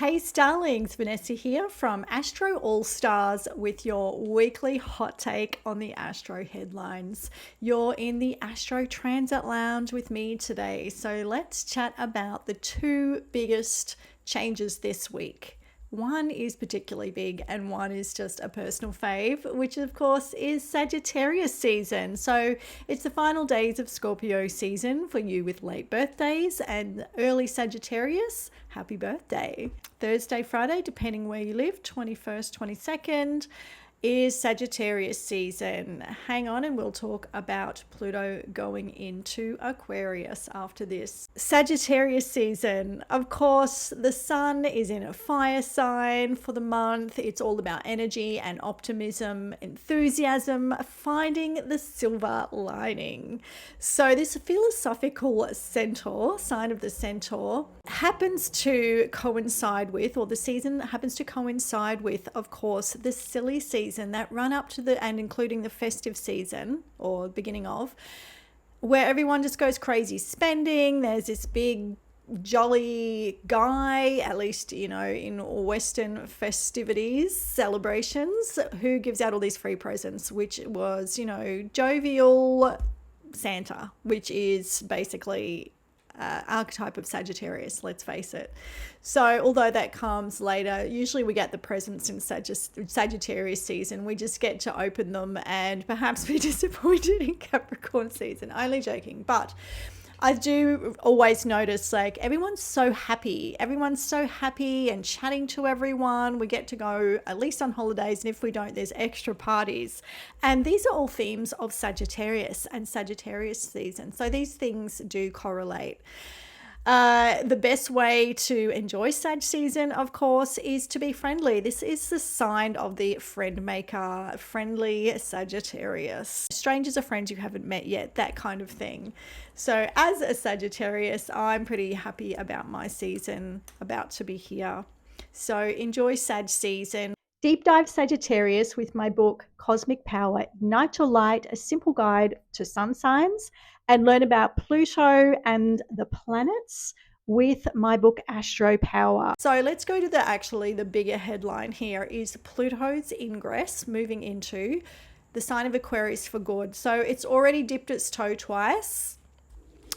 Hey Starlings, Vanessa here from Astro All-Starz with your weekly hot take on the Astro headlines. You're in the Astro Transit Lounge with me today, so let's chat about the two biggest changes this week. One is particularly big and one is just a personal fave, which of course is Sagittarius season. So it's the final days of Scorpio season for you with late birthdays and early Sagittarius. Happy birthday. Thursday, Friday, depending where you live, 21st, 22nd, is Sagittarius season. Hang on and we'll talk about Pluto going into Aquarius after this. Sagittarius season, of course, the sun is in a fire sign for the month. It's all about energy and optimism, enthusiasm, finding the silver lining. So this philosophical centaur, sign of the centaur, happens to coincide with, or the season happens to coincide with, of course, the silly season that run up to and including the festive season or beginning of, where everyone just goes crazy spending. There's this big jolly guy, at least, you know, in Western festivities, celebrations, who gives out all these free presents, which was, you know, jovial Santa, which is basically archetype of Sagittarius, let's face it. So although that comes later, usually we get the presents in Sagittarius season. We just get to open them and perhaps be disappointed in Capricorn season. Only joking. But I do always notice, like, everyone's so happy. Everyone's so happy and chatting to everyone. We get to go at least on holidays, and if we don't, there's extra parties. And these are all themes of Sagittarius and Sagittarius season. So these things do correlate. The best way to enjoy Sag season, of course, is to be friendly. This is the sign of the friend maker, friendly Sagittarius. Strangers are friends you haven't met yet, that kind of thing. So as a Sagittarius, I'm pretty happy about my season about to be here. So enjoy Sag season. Deep dive Sagittarius with my book, Cosmic Power, Ignite Your Light, a simple guide to sun signs, and learn about Pluto and the planets with my book, Astro Power. So let's go to the bigger headline here is Pluto's ingress moving into the sign of Aquarius for good. So it's already dipped its toe twice.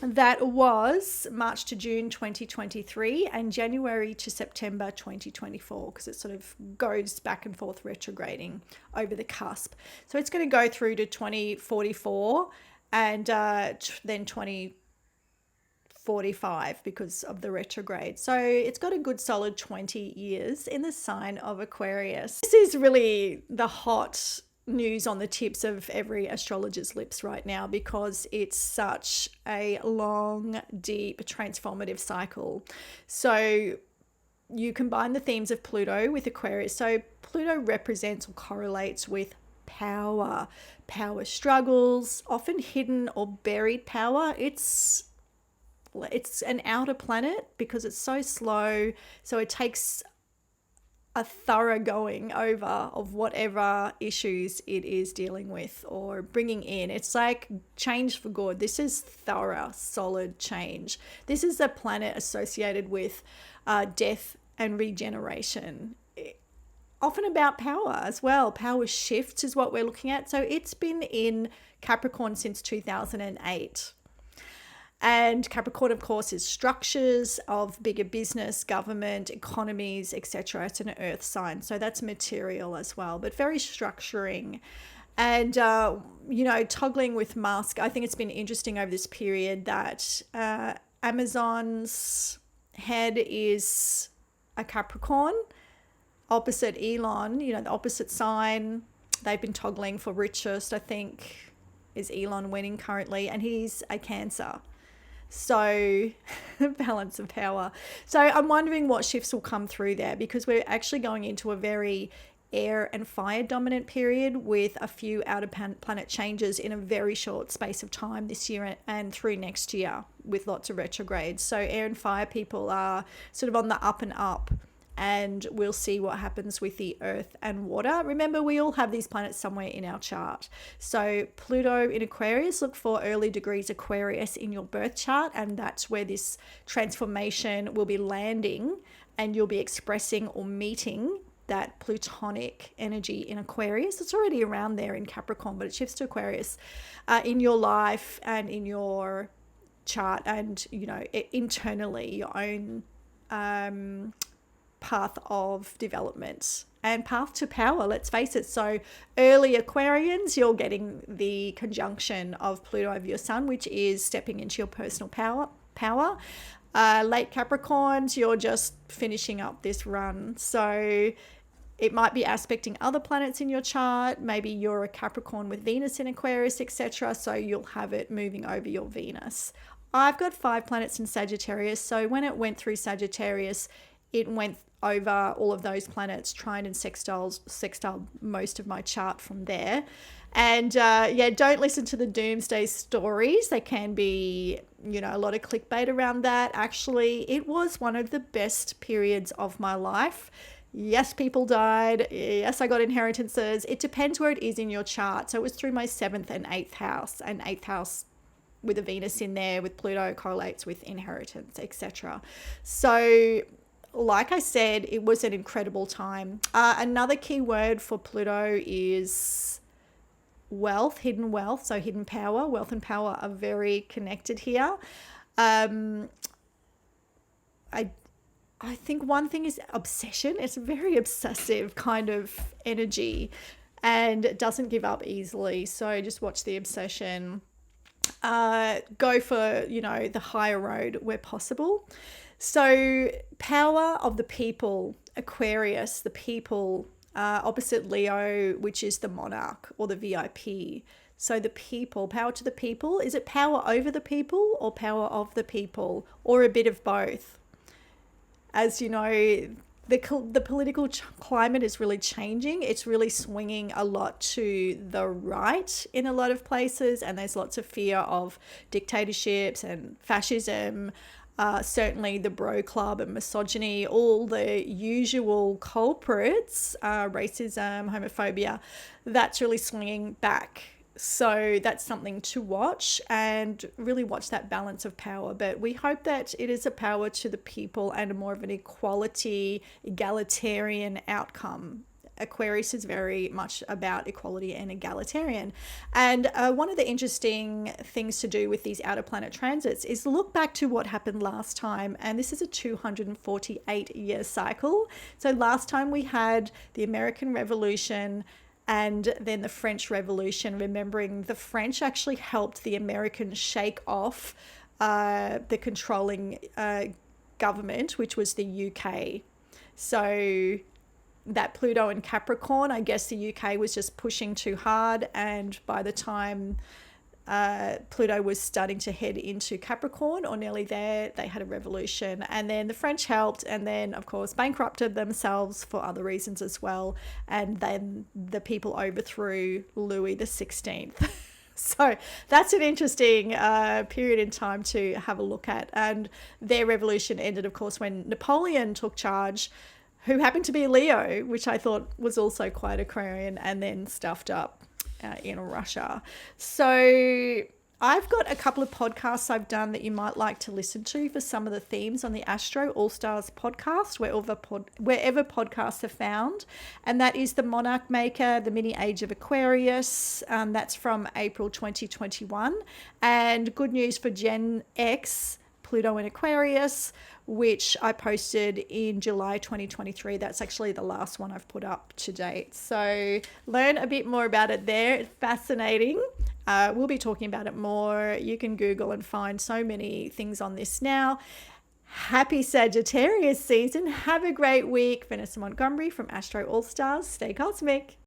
That was March to June 2023 and January to September 2024, because it sort of goes back and forth retrograding over the cusp. So it's going to go through to 2044 and then 2045 because of the retrograde. So it's got a good solid 20 years in the sign of Aquarius. This is really the hot news on the tips of every astrologer's lips right now, because it's such a long, deep, transformative cycle. So you combine the themes of Pluto with Aquarius. So Pluto represents or correlates with power struggles, often hidden or buried power. It's an outer planet because it's so slow. So it takes a thorough going over of whatever issues it is dealing with or bringing in. It's like change for good. This is thorough, solid change. This is a planet associated with death and regeneration. Often about power as well. Power shifts is what we're looking at. So it's been in Capricorn since 2008. And Capricorn, of course, is structures of bigger business, government, economies, etc. It's an earth sign. So that's material as well, but very structuring. And, toggling with Musk. I think it's been interesting over this period that Amazon's head is a Capricorn, opposite Elon, the opposite sign. They've been toggling for richest, I think, is Elon winning currently. And he's a Cancer. So balance of power. So I'm wondering what shifts will come through there, because we're actually going into a very air and fire dominant period with a few outer planet changes in a very short space of time this year and through next year with lots of retrogrades. So air and fire people are sort of on the up and up. And we'll see what happens with the earth and water. Remember, we all have these planets somewhere in our chart. So Pluto in Aquarius, look for early degrees Aquarius in your birth chart. And that's where this transformation will be landing and you'll be expressing or meeting that Plutonic energy in Aquarius. It's already around there in Capricorn, but it shifts to Aquarius in your life and in your chart, and internally your own path of development and path to power, let's face it. So early Aquarians, you're getting the conjunction of Pluto over your sun, which is stepping into your personal power. Late Capricorns, you're just finishing up this run. So it might be aspecting other planets in your chart. Maybe you're a Capricorn with Venus in Aquarius, etc. So you'll have it moving over your Venus. I've got 5 planets in Sagittarius. So when it went through Sagittarius, it went over all of those planets, trine and sextile most of my chart from there. And don't listen to the doomsday stories. They can be, a lot of clickbait around that. Actually, it was one of the best periods of my life. Yes, people died. Yes, I got inheritances. It depends where it is in your chart. So it was through my 7th and 8th house, and 8th house with a Venus in there with Pluto correlates with inheritance, etc. So like I said, it was an incredible time. Another key word for Pluto is wealth, hidden wealth. So hidden power, wealth and power are very connected here. I think one thing is obsession. It's a very obsessive kind of energy and it doesn't give up easily. So just watch the obsession. Go for, the higher road where possible. So power of the people, Aquarius, the people, opposite Leo, which is the monarch or the VIP. So the people, power to the people. Is it power over the people or power of the people, or a bit of both? As you know, the political climate is really changing. It's really swinging a lot to the right in a lot of places, and there's lots of fear of dictatorships and fascism. Certainly the bro club and misogyny, all the usual culprits, racism, homophobia, that's really swinging back. So that's something to watch and really watch that balance of power. But we hope that it is a power to the people and a more of an equality, egalitarian outcome. Aquarius is very much about equality and egalitarian. And one of the interesting things to do with these outer planet transits is look back to what happened last time. And this is a 248-year cycle. So last time we had the American Revolution and then the French Revolution, remembering the French actually helped the Americans shake off the controlling government, which was the UK. So that Pluto and Capricorn, I guess the UK was just pushing too hard, and by the time Pluto was starting to head into Capricorn or nearly there, they had a revolution, and then the French helped, and then of course bankrupted themselves for other reasons as well, and then the people overthrew Louis the 16th. So that's an interesting period in time to have a look at, and their revolution ended of course when Napoleon took charge, who happened to be Leo, which I thought was also quite Aquarian, and then stuffed up in Russia. So I've got a couple of podcasts I've done that you might like to listen to for some of the themes on the Astro All-Starz Podcast, wherever podcasts are found. And that is the Monarch Maker, the Mini Age of Aquarius. That's from April 2021. And good news for Gen X, Pluto in Aquarius, which I posted in July 2023. That's actually the last one I've put up to date. So learn a bit more about it there. It's fascinating. We'll be talking about it more. You can Google and find so many things on this now. Happy Sagittarius season. Have a great week. Vanessa Montgomery from Astro All-Starz. Stay cosmic.